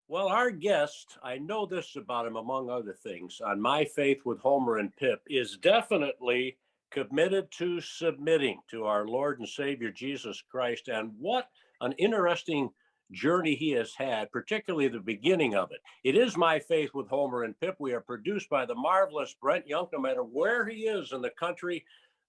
Well, our guest, I know this about him, among other things, on My Faith with Homer and Pip, is definitely committed to submitting to our Lord and Savior Jesus Christ. And what an interesting journey he has had, particularly the beginning of it. It is My Faith with Homer and Pip. We are produced by the marvelous Brent Young. No matter where he is in the country,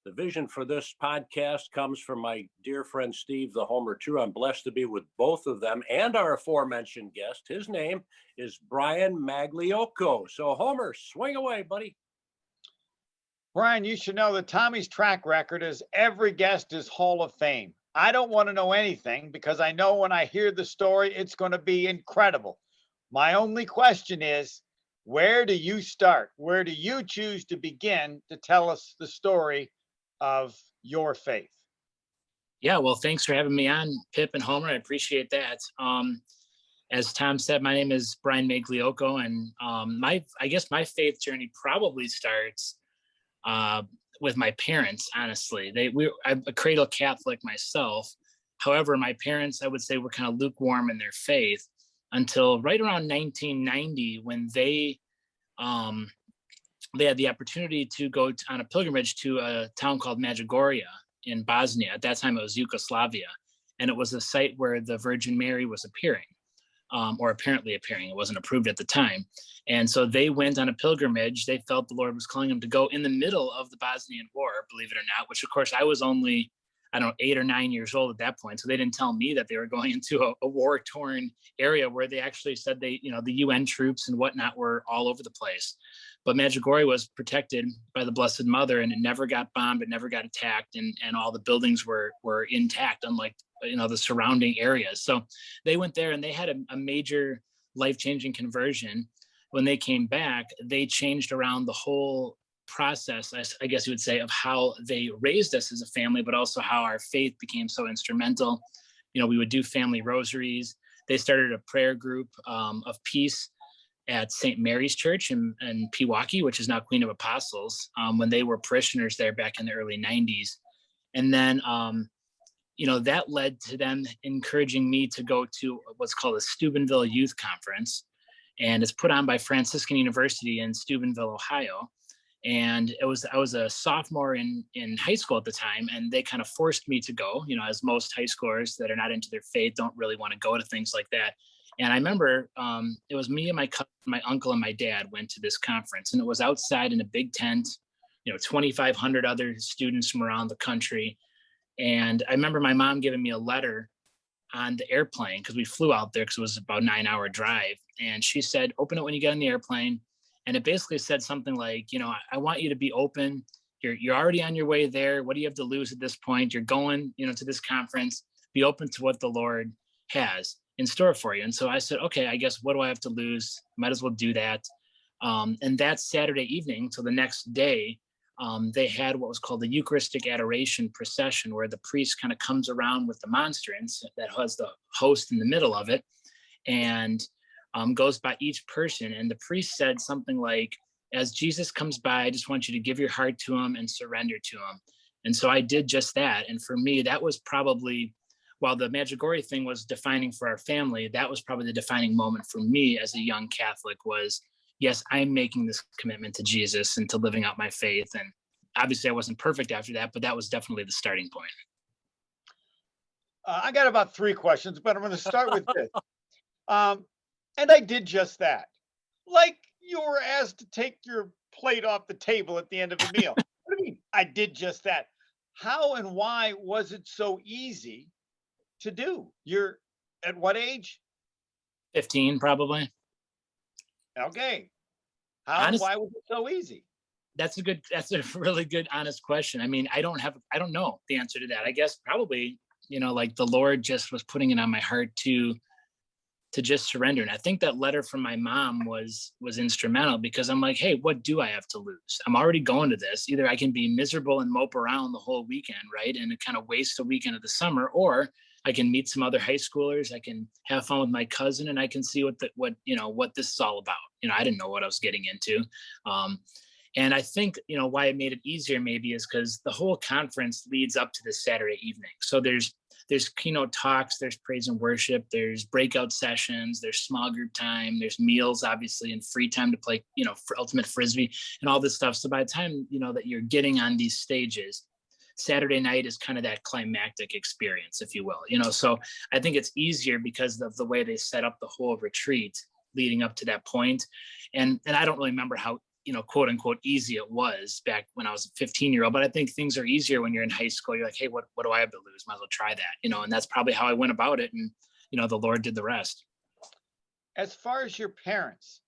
the vision for this podcast comes from my dear friend Steve, the Homer True. I'm blessed to be with both of them and our aforementioned guest. His name is Brian Magliocco. So, Homer, swing away, buddy. Brian, you should know that Tommy's track record is every guest is Hall of Fame. I don't want to know anything because I know when I hear the story, it's going to be incredible. My only question is, where do you start? Where do you choose to begin to tell us the story of your faith? Yeah, well, thanks for having me on, Pip and Homer. I appreciate that. As Tom said, my name is Brian Magliocco, and I guess my faith journey probably starts with my parents. Honestly, I'm a cradle Catholic myself. However, my parents, I would say, were kind of lukewarm in their faith until right around 1990, when they had the opportunity to go on a pilgrimage to a town called Magliocco in Bosnia. At that time, it was Yugoslavia, and it was a site where the Virgin Mary was appearing, or apparently appearing. It wasn't approved at the time. And so they went on a pilgrimage. They felt the Lord was calling them to go in the middle of the Bosnian War, believe it or not, which, of course, I was only, 8 or 9 years old at that point. So they didn't tell me that they were going into a war-torn area where they actually said the UN troops and whatnot were all over the place. But Magliocco was protected by the Blessed Mother, and it never got bombed, it never got attacked, and all the buildings were intact, unlike the surrounding areas. So they went there and they had a major life-changing conversion. When they came back, they changed around the whole process, I guess you would say, of how they raised us as a family, but also how our faith became so instrumental. We would do family rosaries. They started a prayer group of peace at St. Mary's Church in Pewaukee, which is now Queen of Apostles, when they were parishioners there back in the early 90s. And then, that led to them encouraging me to go to what's called a Steubenville Youth Conference. And it's put on by Franciscan University in Steubenville, Ohio. And I was a sophomore in high school at the time, and they kind of forced me to go, as most high schoolers that are not into their faith don't really want to go to things like that. And I remember it was me and my cousin, my uncle, and my dad went to this conference, and it was outside in a big tent, 2,500 other students from around the country. And I remember my mom giving me a letter on the airplane, because we flew out there because it was about a 9-hour drive. And she said, open it when you get on the airplane. And it basically said something like, I want you to be open. You're already on your way there. What do you have to lose at this point? You're going, to this conference. Be open to what the Lord has in store for you. And so I said, okay, I guess, what do I have to lose? Might as well do that. And that Saturday evening, so the next day, they had what was called the Eucharistic Adoration Procession, where the priest kind of comes around with the monstrance that has the host in the middle of it, and goes by each person. And the priest said something like, as Jesus comes by, I just want you to give your heart to him and surrender to him. And so I did just that. And for me, that was probably, while the Magliocco thing was defining for our family, that was probably the defining moment for me as a young Catholic was, yes, I'm making this commitment to Jesus and to living out my faith. And obviously I wasn't perfect after that, but that was definitely the starting point. I got about 3 questions, but I'm going to start with this. And I did just that. Like you were asked to take your plate off the table at the end of the meal. What do you mean? I did just that. How and why was it so easy to do? You're at what age? 15, probably. Okay. How and why was it so easy? That's a really good, honest question. I mean, I don't know the answer to that. I guess probably, like the Lord just was putting it on my heart to just surrender. And I think that letter from my mom was instrumental, because I'm like, hey, what do I have to lose? I'm already going to this. Either I can be miserable and mope around the whole weekend, right? And it kind of waste a weekend of the summer, or I can meet some other high schoolers. I can have fun with my cousin, and I can see what this is all about. I didn't know what I was getting into. And I think, why it made it easier maybe is because the whole conference leads up to this Saturday evening. So there's there's keynote talks, there's praise and worship, there's breakout sessions, there's small group time, there's meals, obviously, and free time to play, for ultimate frisbee and all this stuff. So by the time, that you're getting on these stages, Saturday night is kind of that climactic experience, if you will, so I think it's easier because of the way they set up the whole retreat leading up to that point. And I don't really remember how, quote unquote, easy it was back when I was a 15-year-old, but I think things are easier when you're in high school. You're like, hey, what do I have to lose? Might as well try that, and that's probably how I went about it. And, the Lord did the rest. As far as your parents,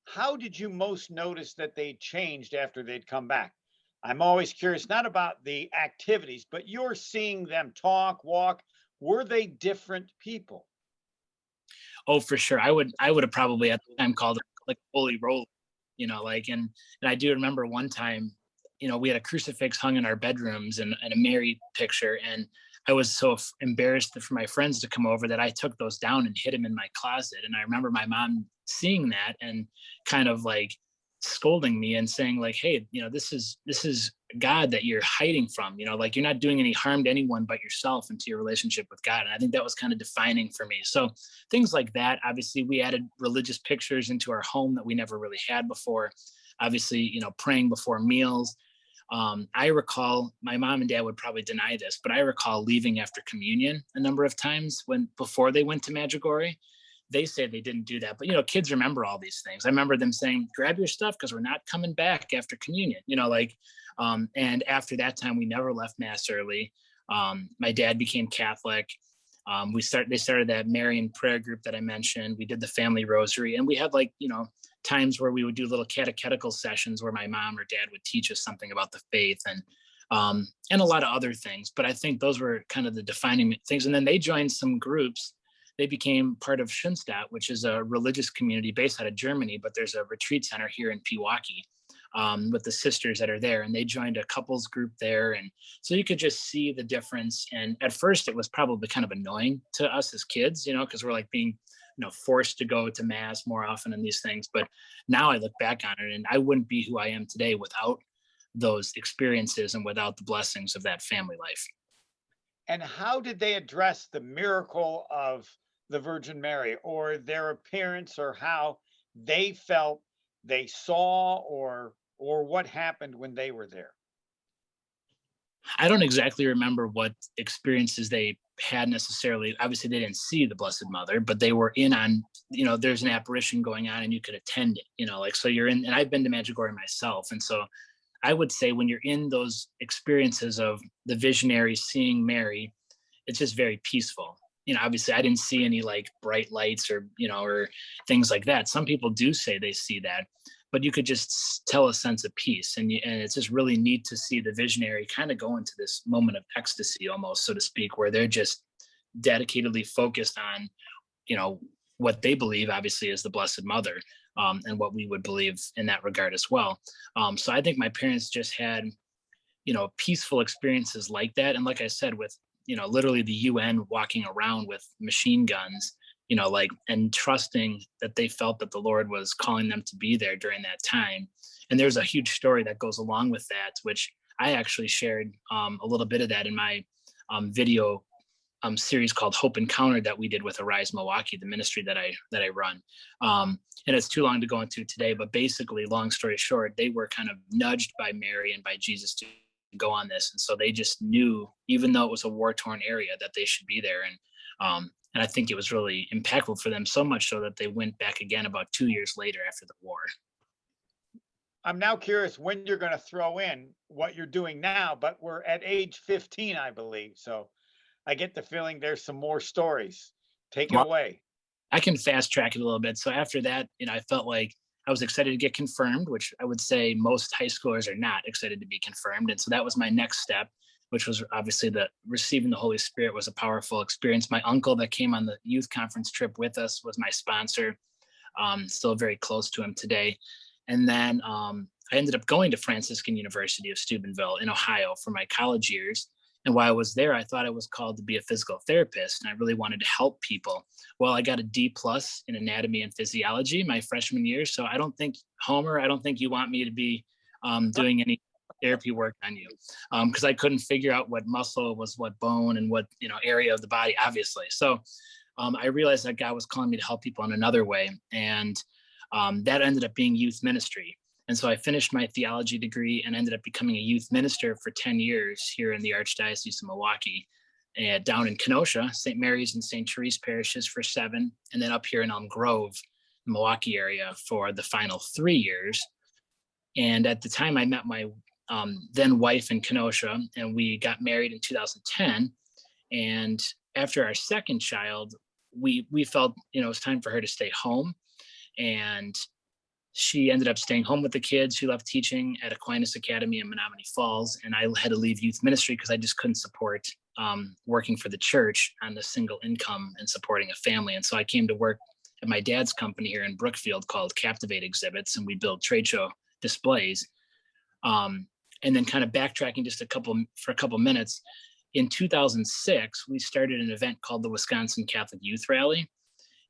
how did you most notice that they changed after they'd come back? I'm always curious, not about the activities, but you're seeing them talk, walk. Were they different people? Oh, for sure. I would have probably at the time called it like holy roller, and I do remember one time, we had a crucifix hung in our bedrooms and a Mary picture. And I was so embarrassed for my friends to come over that I took those down and hid them in my closet. And I remember my mom seeing that and kind of like scolding me and saying like, hey, this is God that you're hiding from, like you're not doing any harm to anyone but yourself and to your relationship with God. And I think that was kind of defining for me. So things like that. Obviously, we added religious pictures into our home that we never really had before. Obviously, praying before meals. I recall my mom and dad would probably deny this, but I recall leaving after communion a number of times before they went to Magliocco. They say they didn't do that, but kids remember all these things. I remember them saying, grab your stuff because we're not coming back after communion, and after that time, we never left mass early. My dad became Catholic. They started that Marian prayer group that I mentioned. We did the family rosary, and we had times where we would do little catechetical sessions where my mom or dad would teach us something about the faith and a lot of other things. But I think those were kind of the defining things. And then they joined some groups. They became part of Schoenstatt, which is a religious community based out of Germany, but there's a retreat center here in Milwaukee with the sisters that are there, and they joined a couples group there. And so you could just see the difference. And at first it was probably kind of annoying to us as kids, because we're like being, forced to go to mass more often and these things. But now I look back on it and I wouldn't be who I am today without those experiences and without the blessings of that family life. And how did they address the miracle of the Virgin Mary, or their appearance, or how they felt they saw, or what happened when they were there? I don't exactly remember what experiences they had necessarily. Obviously, they didn't see the Blessed Mother, but they were in on, there's an apparition going on and you could attend it, so you're in, and I've been to Magliocco myself. And so I would say when you're in those experiences of the visionary seeing Mary, it's just very peaceful. Obviously I didn't see any like bright lights or things like that. Some people do say they see that, but you could just tell a sense of peace. And it's just really neat to see the visionary kind of go into this moment of ecstasy almost, so to speak, where they're just dedicatedly focused on, what they believe obviously is the Blessed Mother, and what we would believe in that regard as well. So I think my parents just had, peaceful experiences like that. And like I said, with literally the UN walking around with machine guns, and trusting that they felt that the Lord was calling them to be there during that time. And there's a huge story that goes along with that, which I actually shared a little bit of that in my video series called Hope Encountered that we did with Arise Milwaukee, the ministry that I run. And it's too long to go into today, but basically, long story short, they were kind of nudged by Mary and by Jesus to go on this. And so they just knew, even though it was a war-torn area, that they should be there. And I think it was really impactful for them, so much so that they went back again about 2 years later after the war. I'm now curious when you're going to throw in what you're doing now, but we're at age 15, I believe. So I get the feeling there's some more stories. Take it away. I can fast track it a little bit. So after that, I felt like I was excited to get confirmed, which I would say most high schoolers are not excited to be confirmed. And so that was my next step, which was obviously receiving the Holy Spirit was a powerful experience. My uncle that came on the youth conference trip with us was my sponsor. Still very close to him today. And then I ended up going to Franciscan University of Steubenville in Ohio for my college years. And while I was there, I thought I was called to be a physical therapist, and I really wanted to help people. Well, I got a D+ in anatomy and physiology my freshman year. So I don't think, Homer, you want me to be doing any therapy worked on you, because I couldn't figure out what muscle was what bone and what, area of the body, obviously. So I realized that God was calling me to help people in another way. And that ended up being youth ministry. And so I finished my theology degree and ended up becoming a youth minister for 10 years here in the Archdiocese of Milwaukee, and down in Kenosha, St. Mary's and St. Therese parishes for 7, and then up here in Elm Grove, Milwaukee area for the final 3 years. And at the time I met my then wife in Kenosha, and we got married in 2010. And after our second child, we felt, it was time for her to stay home. And she ended up staying home with the kids. She left teaching at Aquinas Academy in Menominee Falls, and I had to leave youth ministry because I just couldn't support working for the church on a single income and supporting a family. And so I came to work at my dad's company here in Brookfield called Captivate Exhibits, and we build trade show displays. And then kind of backtracking just for a couple minutes, in 2006, we started an event called the Wisconsin Catholic Youth Rally.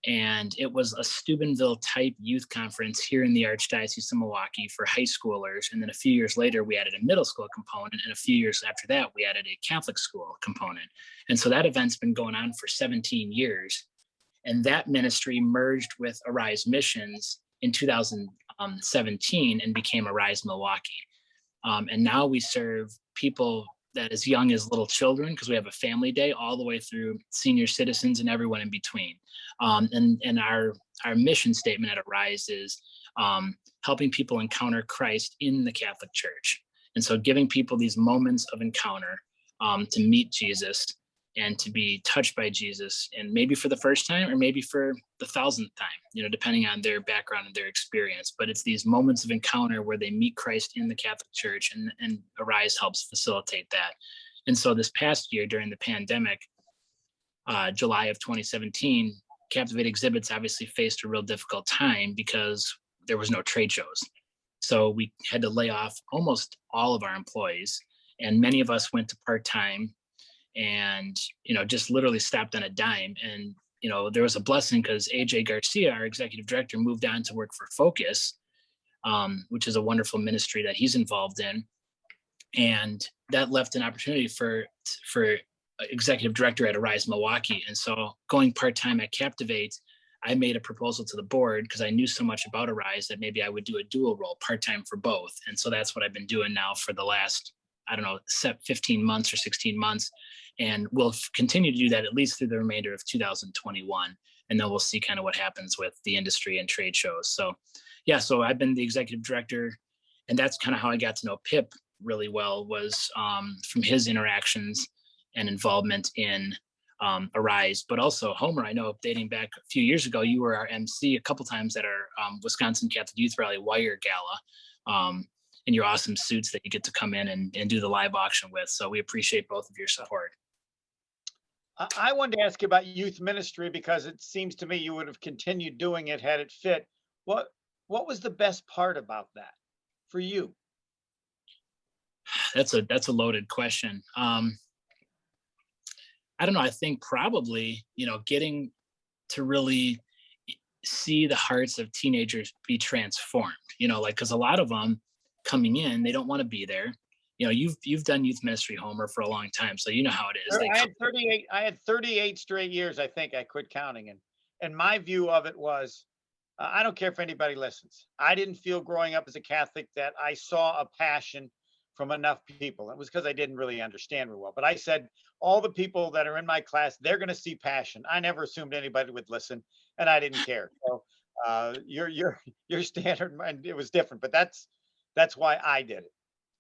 And it was a Steubenville type youth conference here in the Archdiocese of Milwaukee for high schoolers. And then a few years later, we added a middle school component. And a few years after that, we added a Catholic school component. And so that event's been going on for 17 years. And that ministry merged with Arise Missions in 2017 and became Arise Milwaukee. And now we serve people that as young as little children, because we have a family day, all the way through senior citizens and everyone in between. And our mission statement at Arise is helping people encounter Christ in the Catholic Church. And so giving people these moments of encounter to meet Jesus and to be touched by Jesus, and maybe for the first time or maybe for the 1,000th time, depending on their background and their experience. But it's these moments of encounter where they meet Christ in the Catholic Church, and Arise helps facilitate that. And so this past year during the pandemic, July of 2017, Captivate Exhibits obviously faced a real difficult time because there was no trade shows. So we had to lay off almost all of our employees, and many of us went to part-time and, just literally stopped on a dime. And, there was a blessing because AJ Garcia, our executive director, moved on to work for Focus, which is a wonderful ministry that he's involved in. And that left an opportunity for executive director at Arise Milwaukee. And so going part-time at Captivate, I made a proposal to the board because I knew so much about Arise that maybe I would do a dual role, part-time for both. And so that's what I've been doing now for the last, 15 months or 16 months. And we'll continue to do that at least through the remainder of 2021. And then we'll see kind of what happens with the industry and trade shows. So yeah, so I've been the executive director, and that's kind of how I got to know Pip really well, was from his interactions and involvement in Arise. But also Homer, I know dating back a few years ago, you were our MC a couple times at our Wisconsin Catholic Youth Rally Wire Gala, in your awesome suits that you get to come in and do the live auction with. So we appreciate both of your support. I wanted to ask you about youth ministry because it seems to me you would have continued doing it had it fit. What was the best part about that for you? That's a loaded question. I don't know. I think probably, getting to really see the hearts of teenagers be transformed, because a lot of them coming in, they don't want to be there. You've done youth ministry, Homer, for a long time, so you know how it is. I had 38 straight years. I think I quit counting, and my view of it was, I don't care if anybody listens. I didn't feel growing up as a Catholic that I saw a passion from enough people. It was because I didn't really understand very well. But I said, all the people that are in my class, they're going to see passion. I never assumed anybody would listen, and I didn't care. So your standard, and it was different, but that's why I did it.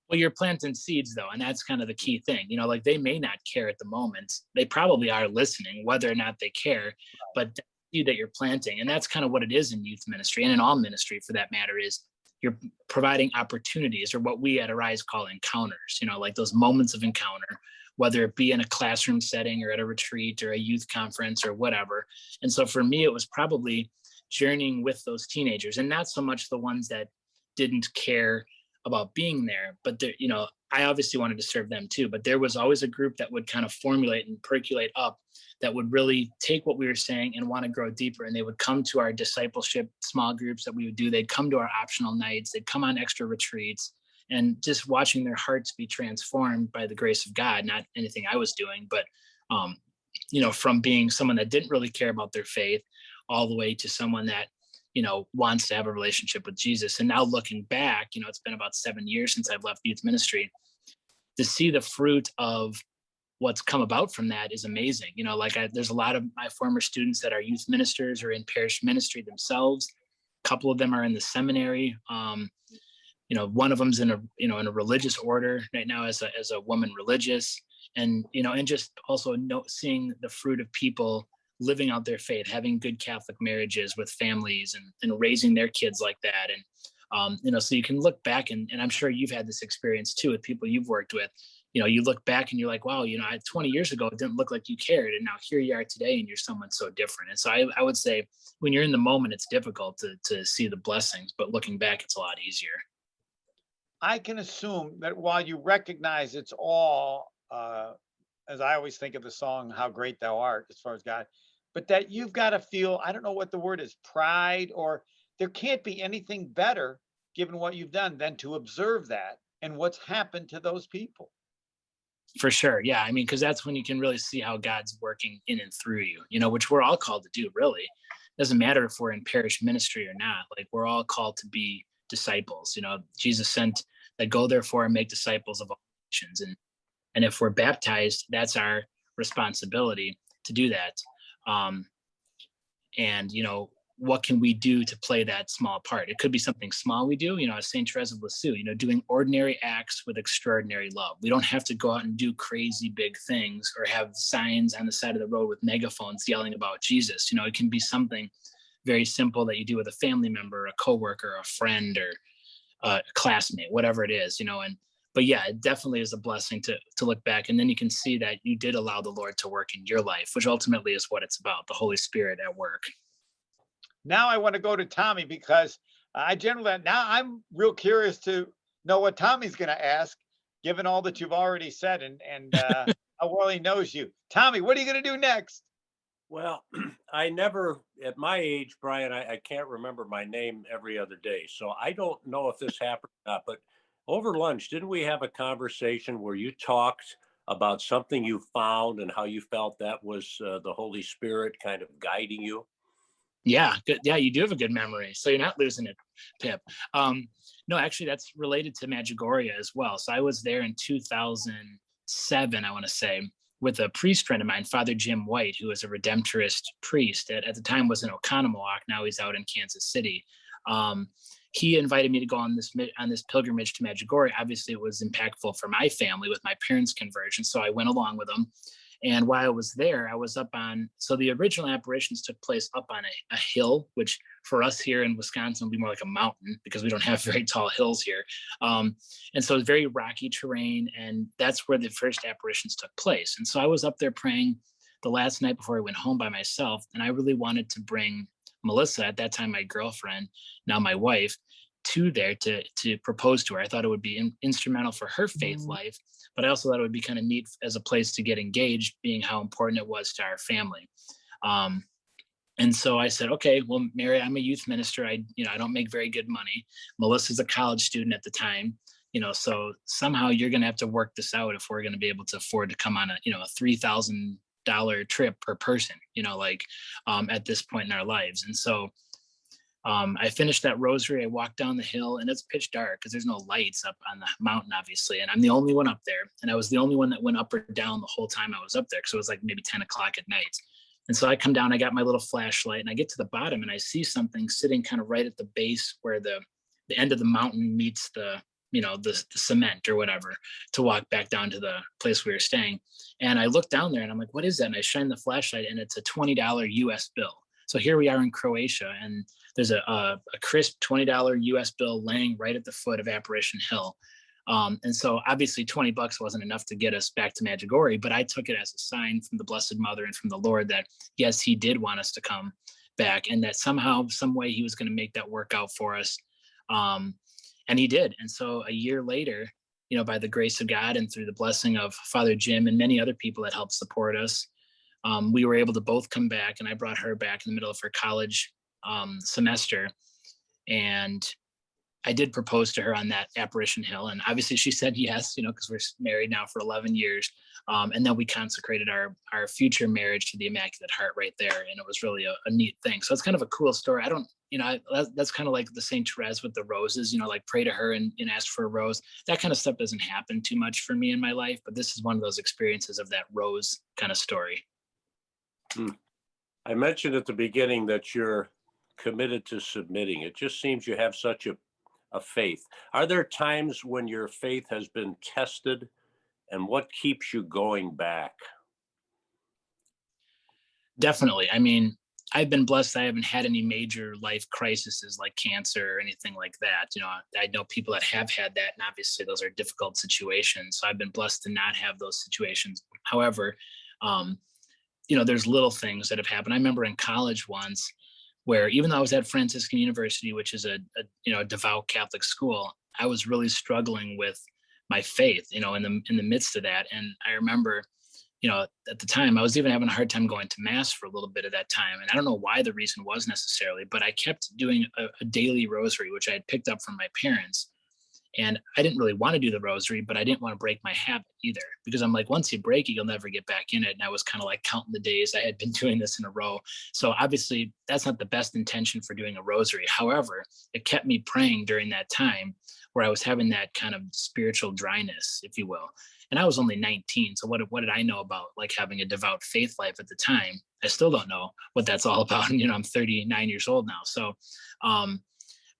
Well, you're planting seeds though, and that's kind of the key thing. They may not care at the moment. They probably are listening, whether or not they care, but the seed that you're planting, and that's kind of what it is in youth ministry and in all ministry for that matter, is you're providing opportunities, or what we at Arise call encounters, those moments of encounter, whether it be in a classroom setting or at a retreat or a youth conference or whatever. And so for me, it was probably journeying with those teenagers, and not so much the ones that didn't care about being there, but I obviously wanted to serve them too, but there was always a group that would kind of formulate and percolate up that would really take what we were saying and want to grow deeper. And they would come to our discipleship small groups that we would do. They'd come to our optional nights. They'd come on extra retreats. and just watching their hearts be transformed by the grace of God, not anything I was doing, but from being someone that didn't really care about their faith all the way to someone that wants to have a relationship with Jesus. And now looking back, it's been about 7 years since I've left youth ministry. To see the fruit of what's come about from that is amazing. There's a lot of my former students that are youth ministers or in parish ministry themselves. A couple of them are in the seminary. One of them's in a religious order right now as a woman religious, and just also seeing the fruit of people living out their faith, having good Catholic marriages with families and raising their kids like that. And, so you can look back and I'm sure you've had this experience too with people you've worked with. You look back and you're like, wow, 20 years ago, it didn't look like you cared. And now here you are today and you're someone so different. And so I would say when you're in the moment, it's difficult to see the blessings, but looking back, it's a lot easier. I can assume that while you recognize it's all, as I always think of the song, How Great Thou Art, as far as God, but that you've got to feel, I don't know what the word is, pride, or there can't be anything better given what you've done than to observe that and what's happened to those people. For sure. Yeah. I mean, because that's when you can really see how God's working in and through you, which we're all called to do, really. It doesn't matter if we're in parish ministry or not. Like, we're all called to be disciples. Jesus sent that go therefore and make disciples of all nations. And if we're baptized, that's our responsibility to do that. And what can we do to play that small part? It could be something small we do, as St. Therese of Lisieux, doing ordinary acts with extraordinary love. We don't have to go out and do crazy big things or have signs on the side of the road with megaphones yelling about Jesus. It can be something very simple that you do with a family member, a coworker, a friend, or a classmate, whatever it is, but yeah, it definitely is a blessing to look back. And then you can see that you did allow the Lord to work in your life, which ultimately is what it's about, the Holy Spirit at work. Now I want to go to Tommy because now I'm real curious to know what Tommy's going to ask, given all that you've already said and how well he knows you. Tommy, what are you going to do next? Well, I never, at my age, Brian, I can't remember my name every other day. So I don't know if this happened or not, but over lunch, didn't we have a conversation where you talked about something you found and how you felt that was the Holy Spirit kind of guiding you? Yeah, good. Yeah, you do have a good memory, so you're not losing it, Pip. No, actually, that's related to Medjugorje as well. So I was there in 2007, I want to say, with a priest friend of mine, Father Jim White, who was a Redemptorist priest. At the time was in Oconomowoc. Now he's out in Kansas City. He invited me to go on this pilgrimage to Medjugorje. Obviously, it was impactful for my family with my parents' conversion, so I went along with him. And while I was there, I was up on, so the original apparitions took place up on a hill, which for us here in Wisconsin would be more like a mountain because we don't have very tall hills here. And so it's very rocky terrain, and that's where the first apparitions took place. And so I was up there praying the last night before I went home by myself, and I really wanted to bring Melissa, at that time my girlfriend, now my wife, to there to propose to her. I thought it would be instrumental for her faith life, but I also thought it would be kind of neat as a place to get engaged, being how important it was to our family. And so I said, okay, well, Mary, I'm a youth minister. I don't make very good money. Melissa's a college student at the time, so somehow you're going to have to work this out if we're going to be able to afford to come on a $3,000 trip per person, at this point in our lives. And so I finished that rosary. I walked down the hill, and it's pitch dark because there's no lights up on the mountain, obviously. And I'm the only one up there. And I was the only one that went up or down the whole time I was up there, because it was like maybe 10 o'clock at night. And so I come down, I got my little flashlight, and I get to the bottom, and I see something sitting kind of right at the base where the end of the mountain meets the cement or whatever, to walk back down to the place we were staying. And I look down there, and I'm like, what is that? And I shine the flashlight, and it's a $20 US bill. So here we are in Croatia, and there's a crisp $20 US bill laying right at the foot of Apparition Hill. And so obviously $20 wasn't enough to get us back to Medjugorje, but I took it as a sign from the Blessed Mother and from the Lord that, yes, he did want us to come back, and that somehow, some way he was going to make that work out for us. And he did. And so a year later, by the grace of God and through the blessing of Father Jim and many other people that helped support us, we were able to both come back, and I brought her back in the middle of her college semester. And I did propose to her on that apparition hill, and obviously she said yes, because we're married now for 11 years. And then we consecrated our future marriage to the Immaculate Heart right there, and it was really a neat thing. So it's kind of a cool story. I don't, that's kind of like the Saint Therese with the roses, like pray to her and ask for a rose. That kind of stuff doesn't happen too much for me in my life, but this is one of those experiences of that rose kind of story. I mentioned at the beginning that you're committed to submitting. It just seems you have such a faith. Are there times when your faith has been tested, and what keeps you going back? Definitely. I mean, I've been blessed. I haven't had any major life crises like cancer or anything like that. I know people that have had that, and obviously those are difficult situations. So I've been blessed to not have those situations. However, there's little things that have happened. I remember in college once, where even though I was at Franciscan University, which is a devout Catholic school, I was really struggling with my faith, in the midst of that. And I remember, at the time, I was even having a hard time going to mass for a little bit of that time. And I don't know why the reason was necessarily, but I kept doing a daily rosary, which I had picked up from my parents. And I didn't really want to do the rosary, but I didn't want to break my habit either, because I'm like, once you break it, you'll never get back in it. And I was kind of like counting the days I had been doing this in a row. So obviously that's not the best intention for doing a rosary. However, it kept me praying during that time where I was having that kind of spiritual dryness, if you will. And I was only 19. So what did I know about like having a devout faith life at the time? I still don't know what that's all about. I'm 39 years old now. So,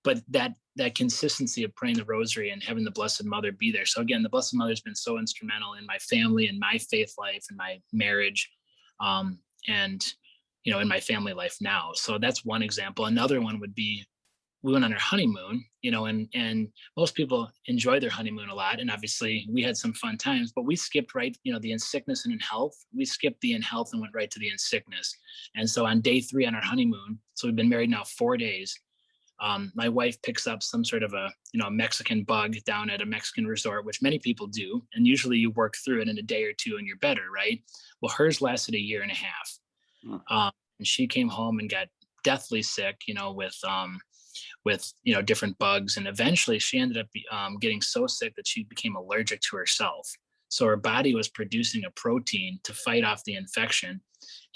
but that consistency of praying the rosary and having the Blessed Mother be there. So again, the Blessed Mother has been so instrumental in my family and my faith life and my marriage, and in my family life now. So that's one example. Another one would be, we went on our honeymoon, and most people enjoy their honeymoon a lot. And obviously we had some fun times, but we skipped right, the in sickness and in health. We skipped the in health and went right to the in sickness. And so on day 3 on our honeymoon, so we've been married now 4 days. My wife picks up some sort of a Mexican bug down at a Mexican resort, which many people do. And usually you work through it in a day or two and you're better, right? Well, hers lasted a year and a half. And she came home and got deathly sick, with different bugs. And eventually she ended up getting so sick that she became allergic to herself. So her body was producing a protein to fight off the infection.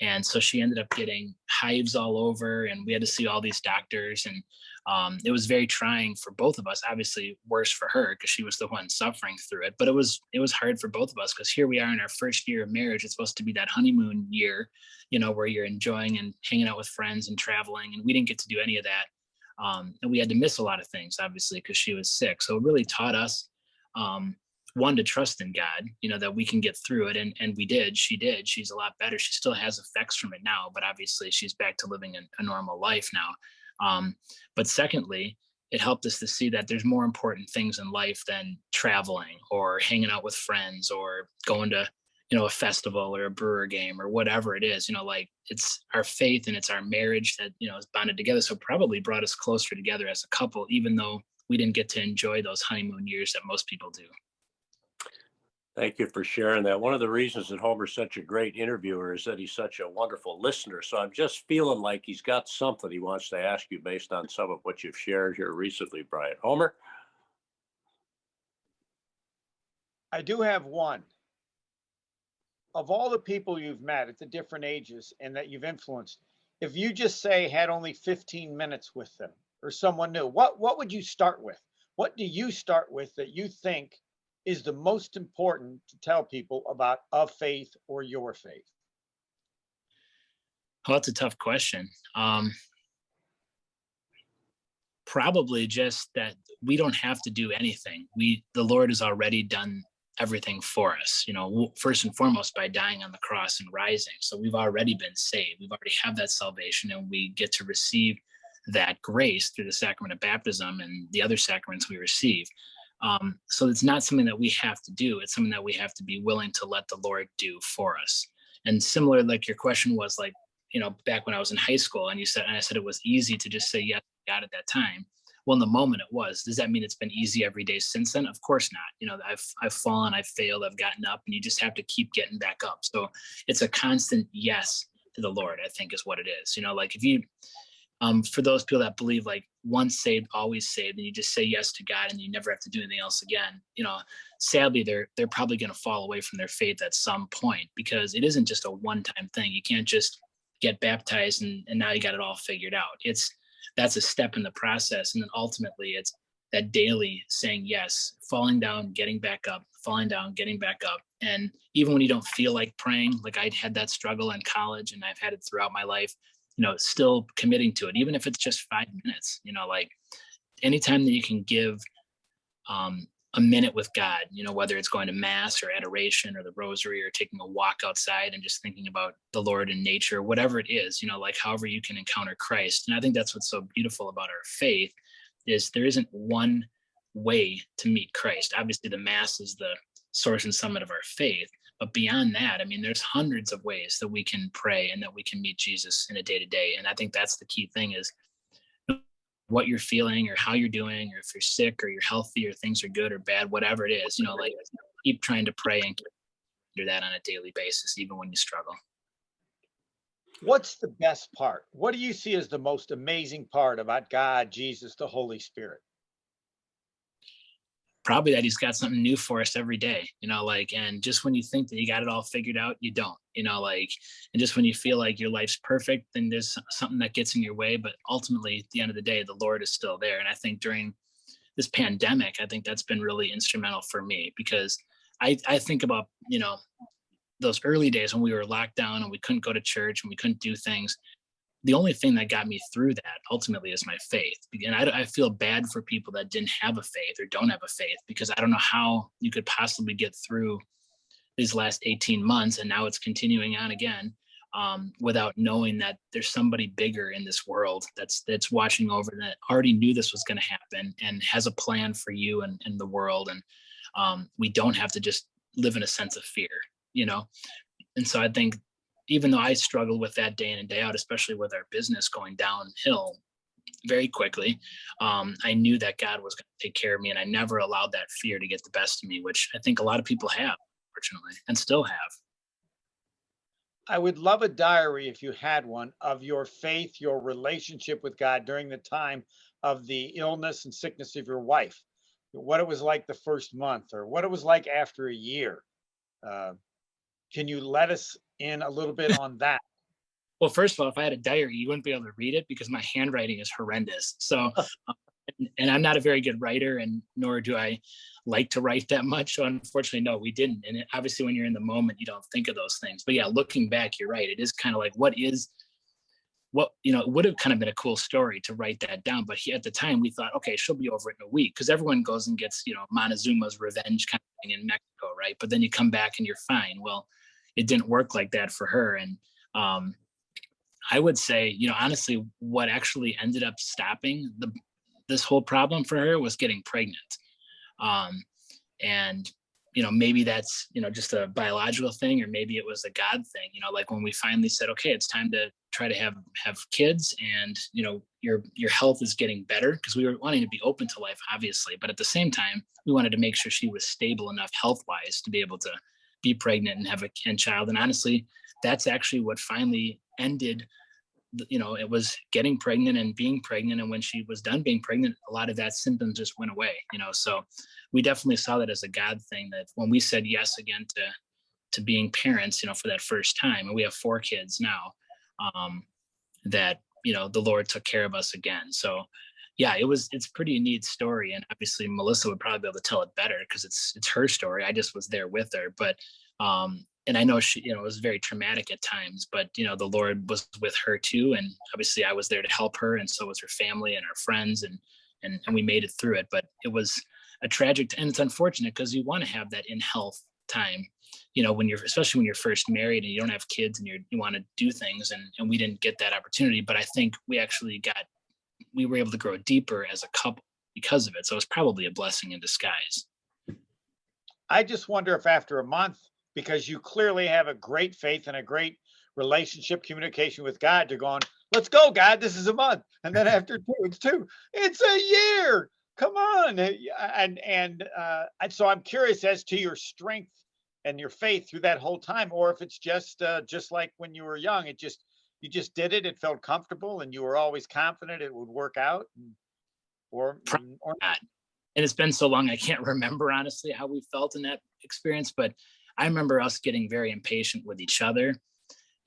And so she ended up getting hives all over, and we had to see all these doctors. And it was very trying for both of us, obviously worse for her because she was the one suffering through it. But it was hard for both of us because here we are in our first year of marriage. It's supposed to be that honeymoon year, where you're enjoying and hanging out with friends and traveling. And we didn't get to do any of that. And we had to miss a lot of things, obviously, because she was sick. So it really taught us, one, to trust in God, that we can get through it. And we did. She's a lot better. She still has effects from it now, but obviously she's back to living a normal life now. But secondly, it helped us to see that there's more important things in life than traveling or hanging out with friends or going to, a festival or a brewer game or whatever it is, like it's our faith and it's our marriage that, is bonded together. So probably brought us closer together as a couple, even though we didn't get to enjoy those honeymoon years that most people do. Thank you for sharing that. One of the reasons that Homer's such a great interviewer is that he's such a wonderful listener. So I'm just feeling like he's got something he wants to ask you based on some of what you've shared here recently, Brian. Homer? I do have one. Of all the people you've met at the different ages and that you've influenced, if you just say had only 15 minutes with them or someone new, what would you start with? What do you start with that you think is the most important to tell people about a faith or your faith? Oh, that's a tough question. Probably just that we don't have to do anything. The Lord has already done everything for us, first and foremost by dying on the cross and rising. So we've already been saved. We've already have that salvation, and we get to receive that grace through the sacrament of baptism and the other sacraments we receive. So it's not something that we have to do. It's something that we have to be willing to let the Lord do for us. And similar, like your question was like, back when I was in high school and I said it was easy to just say yes to God at that time. Well, in the moment it was. Does that mean it's been easy every day since then? Of course not. I've fallen, I've failed, I've gotten up, and you just have to keep getting back up. So it's a constant yes to the Lord, I think is what it is. Like if you, For those people that believe like once saved, always saved, and you just say yes to God and you never have to do anything else again, sadly, they're probably going to fall away from their faith at some point, because it isn't just a one-time thing. You can't just get baptized and now you got it all figured out. That's a step in the process. And then ultimately it's that daily saying yes, falling down, getting back up, falling down, getting back up. And even when you don't feel like praying, like I had that struggle in college and I've had it throughout my life, still committing to it, even if it's just 5 minutes, like anytime that you can give a minute with God, whether it's going to mass or adoration or the rosary or taking a walk outside and just thinking about the Lord and nature, whatever it is, like however you can encounter Christ. And I think that's what's so beautiful about our faith is there isn't one way to meet Christ. Obviously the mass is the source and summit of our faith, but beyond that, I mean, there's hundreds of ways that we can pray and that we can meet Jesus in a day-to-day. And I think that's the key thing is what you're feeling or how you're doing, or if you're sick or you're healthy or things are good or bad, whatever it is, like keep trying to pray and do that on a daily basis, even when you struggle. What's the best part? What do you see as the most amazing part about God, Jesus, the Holy Spirit? Probably that he's got something new for us every day, and just when you think that you got it all figured out, you don't, and just when you feel like your life's perfect, then there's something that gets in your way. But ultimately, at the end of the day, the Lord is still there. And I think during this pandemic, I think that's been really instrumental for me, because I think about, those early days when we were locked down and we couldn't go to church and we couldn't do things. The only thing that got me through that ultimately is my faith. And I feel bad for people that didn't have a faith or don't have a faith, because I don't know how you could possibly get through these last 18 months. And now it's continuing on again without knowing that there's somebody bigger in this world that's watching over, that already knew this was going to happen and has a plan for you and the world. And we don't have to just live in a sense of fear, And so I think, even though I struggled with that day in and day out, especially with our business going downhill very quickly, I knew that God was going to take care of me, and I never allowed that fear to get the best of me, which I think a lot of people have, fortunately, and still have. I would love a diary, if you had one, of your faith, your relationship with God during the time of the illness and sickness of your wife, what it was like the first month or what it was like after a year. Can you let us in a little bit on that? Well, first of all, if I had a diary, you wouldn't be able to read it because my handwriting is horrendous. So, and I'm not a very good writer, and nor do I like to write that much. So unfortunately, no, we didn't. And obviously when you're in the moment, you don't think of those things. But yeah, looking back, you're right. It is kind of like, it would have kind of been a cool story to write that down. But at the time we thought, okay, she'll be over it in a week, because everyone goes and gets, Montezuma's revenge kind of thing in Mexico, right? But then you come back and you're fine. Well, it didn't work like that for her. And I would say, honestly, what actually ended up stopping this whole problem for her was getting pregnant. And maybe that's, just a biological thing, or maybe it was a God thing, like when we finally said, okay, it's time to try to have kids, and, your health is getting better, because we were wanting to be open to life, obviously. But at the same time, we wanted to make sure she was stable enough health-wise to be able to be pregnant and have a child. And honestly, that's actually what finally ended. It was getting pregnant and being pregnant. And when she was done being pregnant, a lot of that symptoms just went away, so we definitely saw that as a God thing, that when we said yes again to being parents, for that first time, and we have 4 kids now, that, the Lord took care of us again. So yeah, it's pretty neat story. And obviously Melissa would probably be able to tell it better, because it's her story. I just was there with her. But and I know she, it was very traumatic at times, but the Lord was with her too. And obviously I was there to help her, and so was her family and her friends, and we made it through it. But it was a tragic, and it's unfortunate, because you want to have that in health time, especially when you're first married and you don't have kids and you want to do things, and we didn't get that opportunity. But I think we were able to grow deeper as a couple because of it. So it's probably a blessing in disguise. I just wonder if after a month, because you clearly have a great faith and a great relationship, communication with God, you're going, let's go, God, this is a month. And then after 2, it's 2, it's a year. Come on. And so I'm curious as to your strength and your faith through that whole time, or if it's just like when you were young, it just you just did it, it felt comfortable, and you were always confident it would work out? Or Not. And it's been so long, I can't remember honestly how we felt in that experience, but I remember us getting very impatient with each other,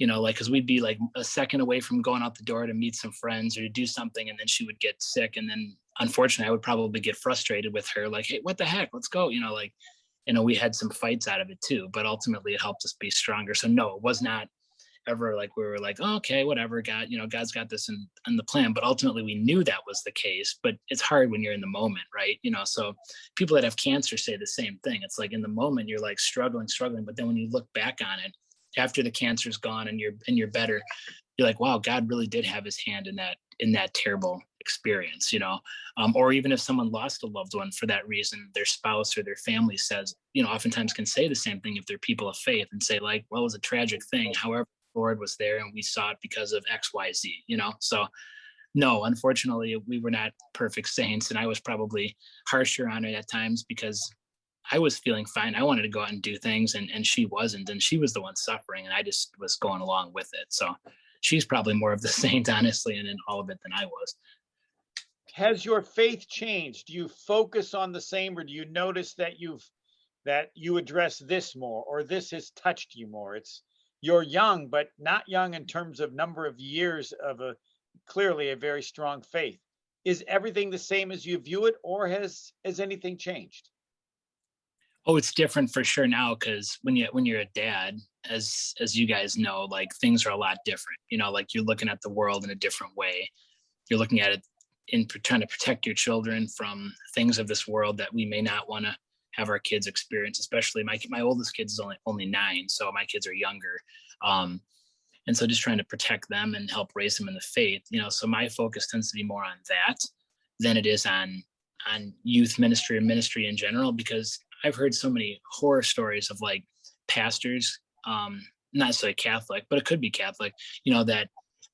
like, because we'd be like a second away from going out the door to meet some friends or to do something, and then she would get sick. And then unfortunately, I would probably get frustrated with her, like, hey, what the heck? Let's go. Like, we had some fights out of it too, but ultimately it helped us be stronger. So no, it was not ever like we were like, oh, okay, whatever, God, God's got this in the plan. But ultimately we knew that was the case. But it's hard when you're in the moment, right? So people that have cancer say the same thing. It's like in the moment you're like struggling, but then when you look back on it after the cancer's gone and you're better, you're like, wow, God really did have his hand in that terrible experience, or even if someone lost a loved one for that reason, their spouse or their family says, oftentimes can say the same thing if they're people of faith and say like, well, it was a tragic thing. However, the Lord was there and we saw it because of XYZ, So no, unfortunately, we were not perfect saints. And I was probably harsher on it at times because I was feeling fine. I wanted to go out and do things and she wasn't. And she was the one suffering and I just was going along with it. So she's probably more of the saint, honestly, and in all of it than I was. has your faith changed? Do you focus on the same, or do you notice that you address this more, or this has touched you more? You're young, but not young in terms of number of years of clearly a very strong faith. Is everything the same as you view it, or has anything changed? Oh, it's different for sure now because when you're a dad, as you guys know, like things are a lot different. Like you're looking at the world in a different way. You're looking at it in trying to protect your children from things of this world that we may not want to have our kids experience. Especially my oldest kid is only 9, so my kids are younger, and so just trying to protect them and help raise them in the faith. So my focus tends to be more on that than it is on youth ministry or ministry in general, because I've heard so many horror stories of like pastors, not necessarily Catholic, but it could be Catholic, that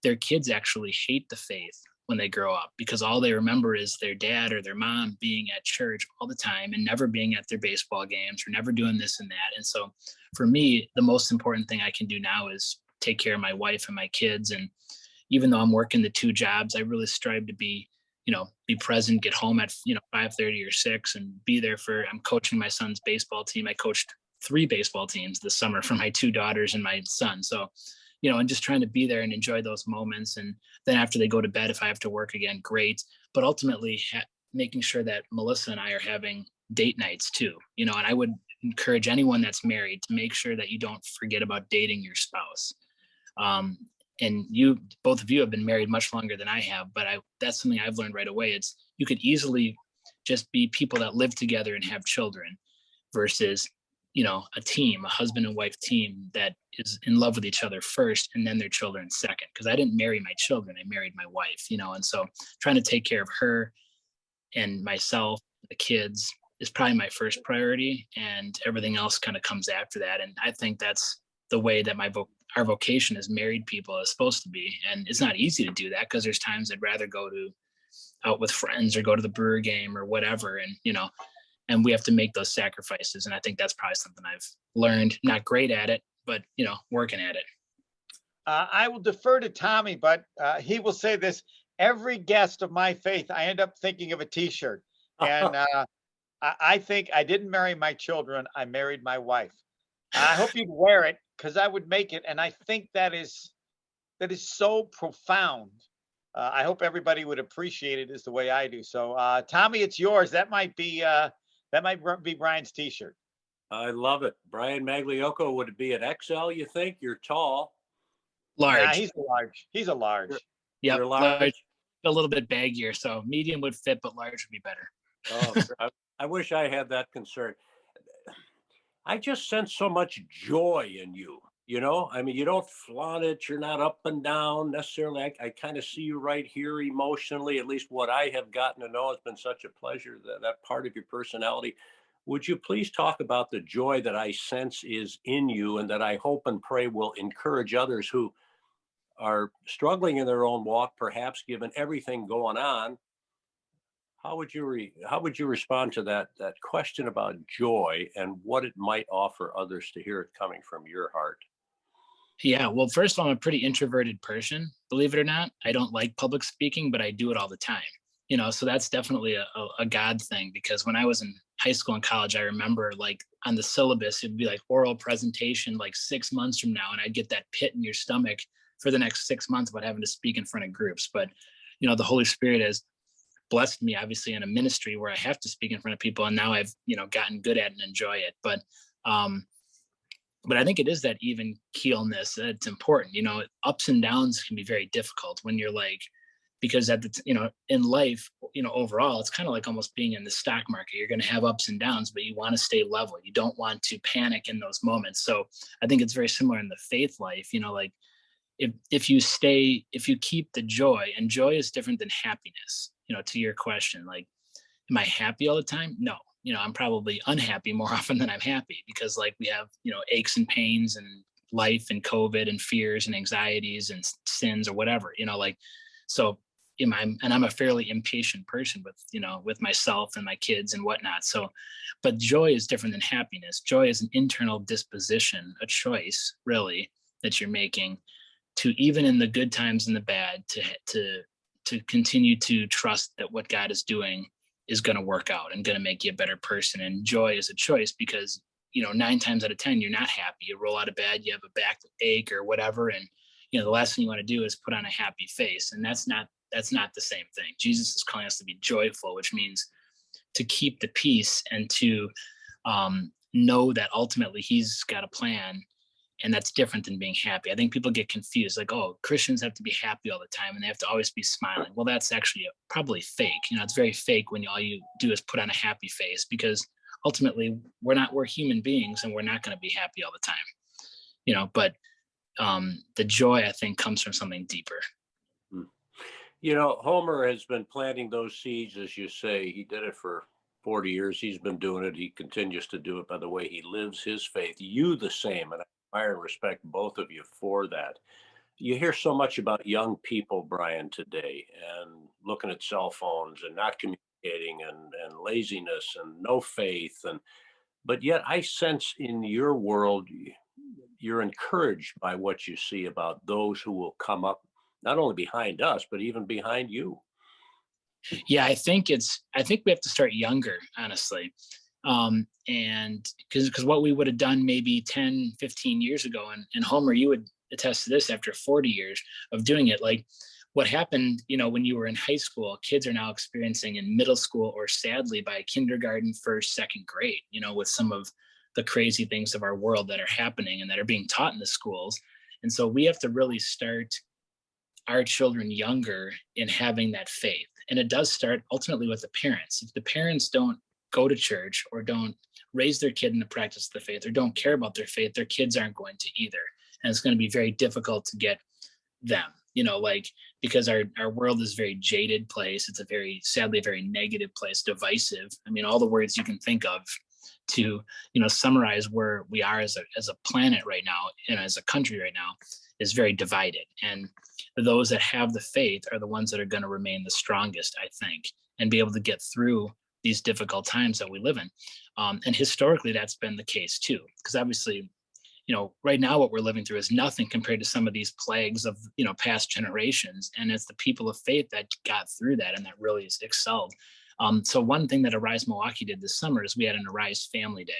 their kids actually hate the faith when they grow up because all they remember is their dad or their mom being at church all the time and never being at their baseball games or never doing this and that. And so for me, the most important thing I can do now is take care of my wife and my kids. And even though I'm working the 2 jobs, I really strive to be present, get home at 5:30 or 6 and be there I'm coaching my son's baseball team. I coached 3 baseball teams this summer for my 2 daughters and my son. So, and just trying to be there and enjoy those moments. And then after they go to bed, if I have to work again, great. But ultimately making sure that Melissa and I are having date nights too, and I would encourage anyone that's married to make sure that you don't forget about dating your spouse. And both of you have been married much longer than I have, but that's something I've learned right away. It's you could easily just be people that live together and have children versus, a team, a husband and wife team that is in love with each other first and then their children second. Because I didn't marry my children, I married my wife, and so trying to take care of her and myself, the kids is probably my first priority, and everything else kind of comes after that. And I think that's the way that our vocation as married people is supposed to be. And it's not easy to do that because there's times I'd rather go out with friends or go to the Brewer game or whatever. And, and we have to make those sacrifices. And I think that's probably something I've learned, not great at it, but, working at it. I will defer to Tommy, but he will say this: every guest of my faith, I end up thinking of a T-shirt. And I think I didn't marry my children, I married my wife. I hope you'd wear it because I would make it. And I think that is so profound. I hope everybody would appreciate it as the way I do. So Tommy, it's yours. That might be Brian's T-shirt. I love it. Brian Magliocco, would it be an XL, you think? You're tall. Large. Nah, he's a large. He's a large. Yeah, You're large. A little bit baggier. So medium would fit, but large would be better. Oh, I wish I had that concern. I just sense so much joy in you. I mean, you don't flaunt it. You're not up and down necessarily. I kind of see you right here emotionally, at least what I have gotten to know. It's been such a pleasure, that part of your personality. Would you please talk about the joy that I sense is in you and that I hope and pray will encourage others who are struggling in their own walk, perhaps given everything going on? How would you respond to that question about joy and what it might offer others to hear it coming from your heart? Yeah, well, first of all, I'm a pretty introverted person, believe it or not. I don't like public speaking, but I do it all the time. So that's definitely a God thing, because when I was in high school and college, I remember like on the syllabus, it'd be like oral presentation like 6 months from now, and I'd get that pit in your stomach for the next 6 months about having to speak in front of groups. But the Holy Spirit has blessed me, obviously, in a ministry where I have to speak in front of people, and now I've gotten good at it and enjoy it. But I think it is that even keelness that's important. Ups and downs can be very difficult when you're like, because in life, overall, it's kind of like almost being in the stock market. You're going to have ups and downs, but you want to stay level. You don't want to panic in those moments. So I think it's very similar in the faith life. Like if you keep the joy, and joy is different than happiness. To your question, like, am I happy all the time? No. I'm probably unhappy more often than I'm happy, because like we have, aches and pains and life and COVID and fears and anxieties and sins or whatever, so I'm a fairly impatient person with myself and my kids and whatnot. So, but joy is different than happiness. Joy is an internal disposition, a choice really that you're making to, even in the good times and the bad, to continue to trust that what God is doing is going to work out and going to make you a better person. And joy is a choice, because 9 times out of 10 you're not happy. You roll out of bed, you have a backache or whatever, and the last thing you want to do is put on a happy face, and that's not the same thing. Jesus is calling us to be joyful, which means to keep the peace and to know that ultimately he's got a plan, and that's different than being happy. I think people get confused, like, oh, Christians have to be happy all the time and they have to always be smiling. Well, that's actually probably fake. It's very fake when all you do is put on a happy face, because ultimately we're human beings and we're not going to be happy all the time. But the joy, I think, comes from something deeper. Homer has been planting those seeds, as you say. He did it for 40 years. He's been doing it. He continues to do it by the way he lives his faith. You the same. And I admire and respect both of you for that. You hear so much about young people, Brian, today, and looking at cell phones and not communicating, and laziness and no faith. But yet I sense in your world, you're encouraged by what you see about those who will come up, not only behind us, but even behind you. Yeah, I think we have to start younger, honestly. And because what we would have done maybe 10, 15 years ago, and Homer, you would attest to this after 40 years of doing it, like what happened, when you were in high school, kids are now experiencing in middle school, or sadly by kindergarten, first, second grade, with some of the crazy things of our world that are happening and that are being taught in the schools. And so we have to really start our children younger in having that faith. And it does start ultimately with the parents. If the parents don't go to church, or don't raise their kid in the practice of the faith, or don't care about their faith, their kids aren't going to either. And it's going to be very difficult to get them, because our world is a very jaded place. It's sadly a very negative place, divisive. I mean, all the words you can think of to, summarize where we are as a planet right now, and as a country right now, is very divided. And those that have the faith are the ones that are going to remain the strongest, I think, and be able to get through these difficult times that we live in. And historically, that's been the case too, because obviously, right now what we're living through is nothing compared to some of these plagues of, past generations. And it's the people of faith that got through that and that really excelled. So one thing that Arise Milwaukee did this summer is we had an Arise Family Day.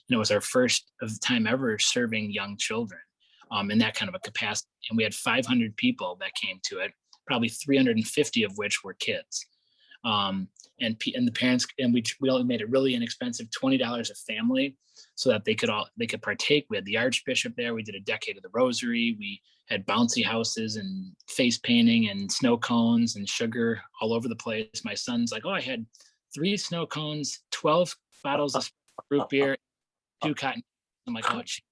It was our first of time ever serving young children in that kind of a capacity. And we had 500 people that came to it, probably 350 of which were kids. And the parents, and we only made it really inexpensive, $20 a family, so that they could partake. We had the Archbishop there. We did a decade of the Rosary. We had bouncy houses and face painting and snow cones and sugar all over the place. My son's like, oh, I had 3 snow cones, 12 bottles of root beer, 2 cotton. I'm like, oh, geez.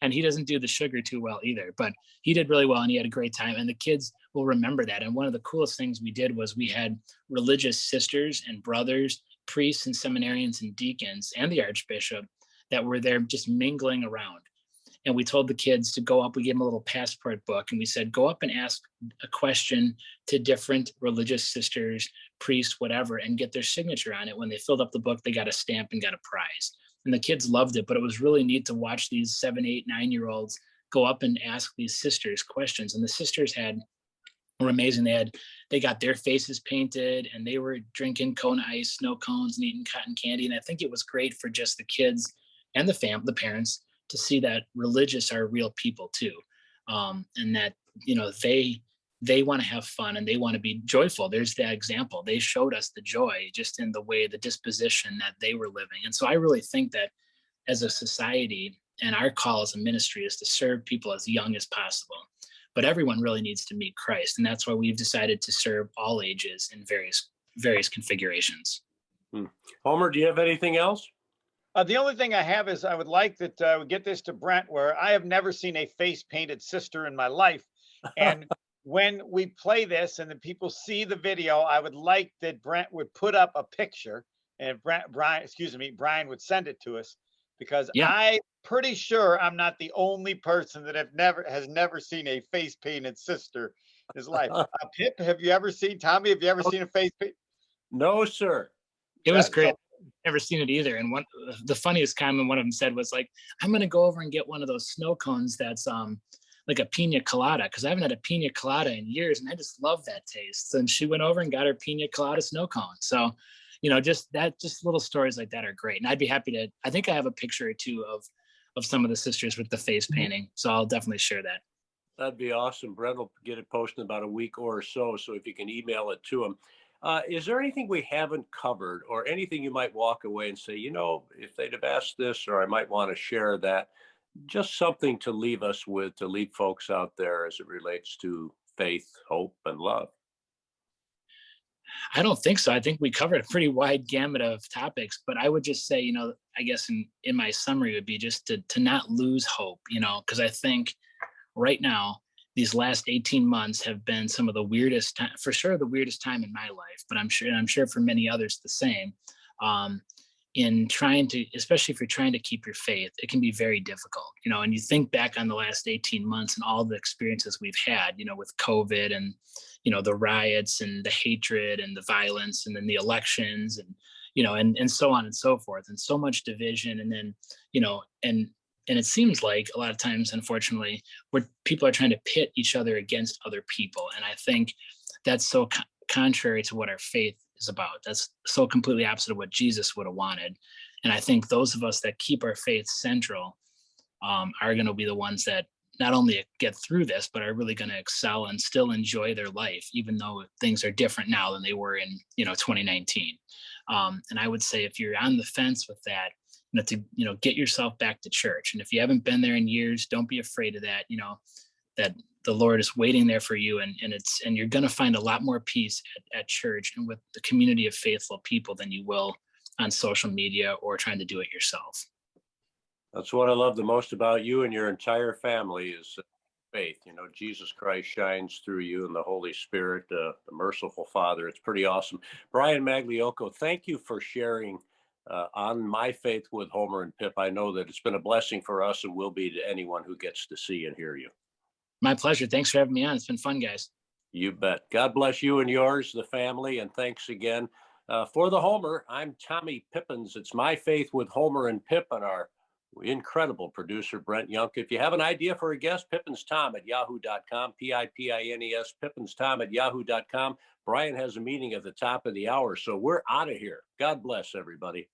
And he doesn't do the sugar too well either, but he did really well, and he had a great time, and the kids will remember that. And one of the coolest things we did was we had religious sisters and brothers, priests and seminarians and deacons, and the Archbishop that were there just mingling around. And we told the kids to go up, we gave them a little passport book, and we said, go up and ask a question to different religious sisters, priests, whatever, and get their signature on it. When they filled up the book, they got a stamp and got a prize. and the kids loved it. But it was really neat to watch these 7, 8, 9-year-olds go up and ask these sisters questions. And the sisters were amazing. They got their faces painted, and they were drinking Kona ice, snow cones, and eating cotton candy. And I think it was great for just the kids and the parents to see that religious are real people too, and that they want to have fun and they want to be joyful. There's that example. They showed us the joy just in the way, the disposition that they were living. And so I really think that as a society, and our call as a ministry is to serve people as young as possible. But everyone really needs to meet Christ. And that's why we've decided to serve all ages in various configurations. Homer, do you have anything else? The only thing I have is I would like that we get this to Brent, where I have never seen a face painted sister in my life. And when we play this and the people see the video, I would like that Brent would put up a picture, and Brian would send it to us, because I'm pretty sure I'm not the only person that has never seen a face painted sister in his life. Pip, have you ever seen, Tommy, have you ever seen a face paint? No, sir. It was great. Never seen it either. And the funniest comment one of them said was like, I'm going to go over and get one of those snow cones that's like a pina colada, because I haven't had a pina colada in years, and I just love that taste. And she went over and got her pina colada snow cone. So, just little stories like that are great. And I'd be happy to, I think I have a picture or two of some of the sisters with the face painting. So I'll definitely share that. That'd be awesome. Brent will get it posted in about a week or so. So if you can email it to him. Is there anything we haven't covered, or anything you might walk away and say, if they'd have asked this, or I might want to share that, just something to leave us with, to leave folks out there as it relates to faith, hope, and love? I don't think so. I think we covered a pretty wide gamut of topics, but I would just say, I guess in my summary would be just to not lose hope, because I think right now, these last 18 months have been some of the weirdest time, for sure the weirdest time in my life, but I'm sure for many others the same. In trying to, especially if you're trying to keep your faith, it can be very difficult, and you think back on the last 18 months and all the experiences we've had, with COVID and, the riots and the hatred and the violence, and then the elections and, and so on and so forth, and so much division. And then, and it seems like a lot of times, unfortunately, where people are trying to pit each other against other people. And I think that's so contrary to what our faith is about. That's so completely opposite of what Jesus would have wanted. And I think those of us that keep our faith central are going to be the ones that not only get through this, but are really going to excel and still enjoy their life, even though things are different now than they were in, 2019. And I would say if you're on the fence with that, to get yourself back to church. And if you haven't been there in years, don't be afraid of that. That the Lord is waiting there for you, and you're going to find a lot more peace at church and with the community of faithful people than you will on social media or trying to do it yourself. That's what I love the most about you and your entire family is faith. Jesus Christ shines through you, and the Holy Spirit, the merciful Father. It's pretty awesome. Brian Magliocco, thank you for sharing on My Faith with Homer and Pip. I know that it's been a blessing for us, and will be to anyone who gets to see and hear you. My pleasure. Thanks for having me on. It's been fun, guys. You bet. God bless you and yours, the family, and thanks again. For the Homer, I'm Tommy Pippins. It's My Faith with Homer and Pip, and our incredible producer, Brent Young. If you have an idea for a guest, pippinstom@yahoo.com, P-I-P-I-N-E-S, pippinstom@yahoo.com. Brian has a meeting at the top of the hour, so we're out of here. God bless everybody.